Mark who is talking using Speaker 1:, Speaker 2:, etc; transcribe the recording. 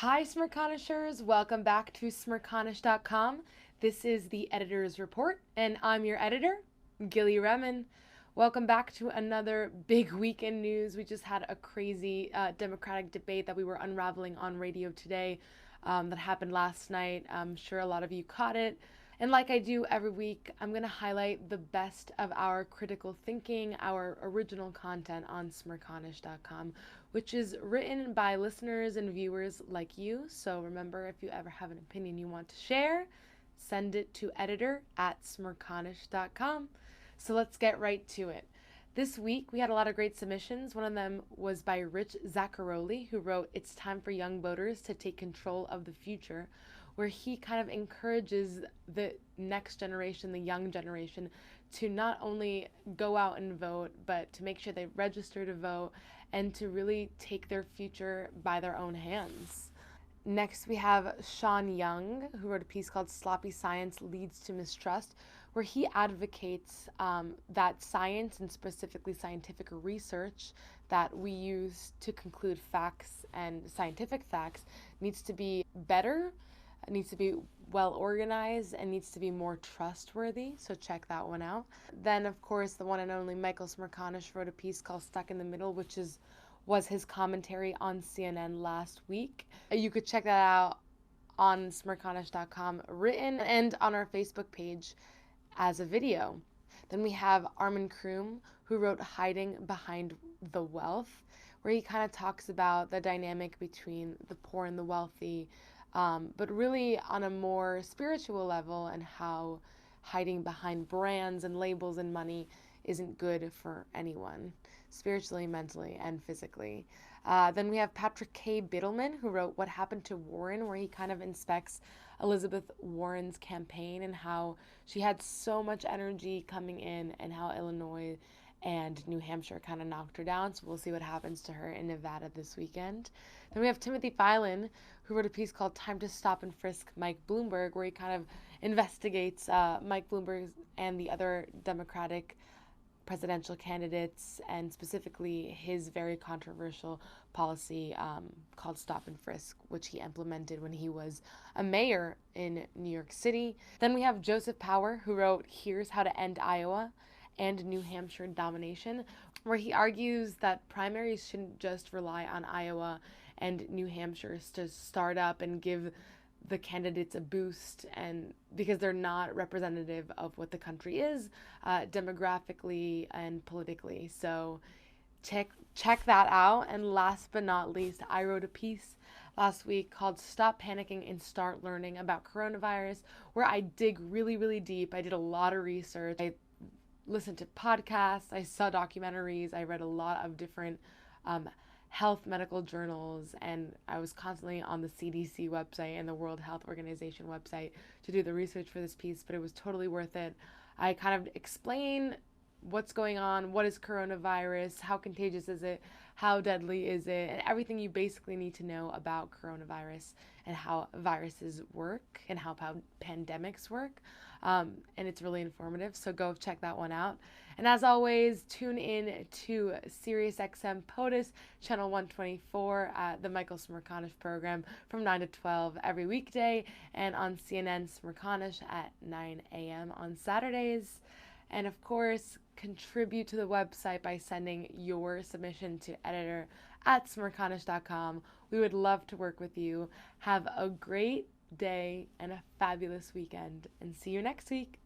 Speaker 1: Hi, Smirconishers. Welcome back to smirconish.com. This is the editor's report, and I'm your editor, Gili. Welcome back to another big week in news. We just had a crazy Democratic debate that we were unraveling on radio today that happened last night. I'm sure a lot of you caught it. And like I do every week, I'm going to highlight the best of our critical thinking, our original content on smirconish.com, which is written by listeners and viewers like you. So remember, if you ever have an opinion you want to share, send it to editor@smirconish.com. So let's get right to it. This week, we had a lot of great submissions. One of them was by Rich Zaccaroli, who wrote, "It's time for young voters to take control of the future," where he kind of encourages the next generation, the young generation, to not only go out and vote, but to make sure they register to vote and to really take their future by their own hands. Next, we have Sean Young, who wrote a piece called "Sloppy Science Leads to Mistrust," where he advocates that science, and specifically scientific research that we use to conclude facts and scientific facts, needs to be better, needs to be well organized, and needs to be more trustworthy. So check that one out. Then, of course, the one and only Michael Smirconish wrote a piece called "Stuck in the Middle," which was his commentary on CNN last week. You could check that out on smirconish.com, written, and on our Facebook page as a video. Then we have Armin Kroom, who wrote "Hiding Behind the Wealth," where he kind of talks about the dynamic between the poor and the wealthy, but really on a more spiritual level, and how hiding behind brands and labels and money isn't good for anyone, spiritually, mentally, and physically. Then we have Patrick K. Biddleman, who wrote "What Happened to Warren," where he kind of inspects Elizabeth Warren's campaign and how she had so much energy coming in, and how Illinois and New Hampshire kind of knocked her down. So we'll see what happens to her in Nevada this weekend. Then we have Timothy Phelan, who wrote a piece called "Time to Stop and Frisk Mike Bloomberg," where he kind of investigates Mike Bloomberg and the other Democratic presidential candidates, and specifically his very controversial policy called "Stop and Frisk," which he implemented when he was a mayor in New York City. Then we have Joseph Power, who wrote "Here's How to End Iowa and New Hampshire Domination," where he argues that primaries shouldn't just rely on Iowa and New Hampshire to start up and give the candidates a boost, and because they're not representative of what the country is demographically and politically. So check that out. And last but not least, I wrote a piece last week called "Stop Panicking and Start Learning About Coronavirus," where I dig really, really deep. I did a lot of research. I listened to podcasts, I saw documentaries, I read a lot of different health medical journals, and I was constantly on the CDC website and the World Health Organization website to do the research for this piece, but it was totally worth it. I kind of explain what's going on, what is coronavirus, how contagious is it, how deadly is it, and everything you basically need to know about coronavirus and how viruses work and how pandemics work. And it's really informative, so go check that one out. And as always, tune in to SiriusXM POTUS, channel 124, at the Michael Smirconish program from 9 to 12 every weekday, and on CNN Smirconish at 9 a.m. on Saturdays. And of course, contribute to the website by sending your submission to editor@smirconish.com. We would love to work with you. Have a great day and a fabulous weekend, and see you next week.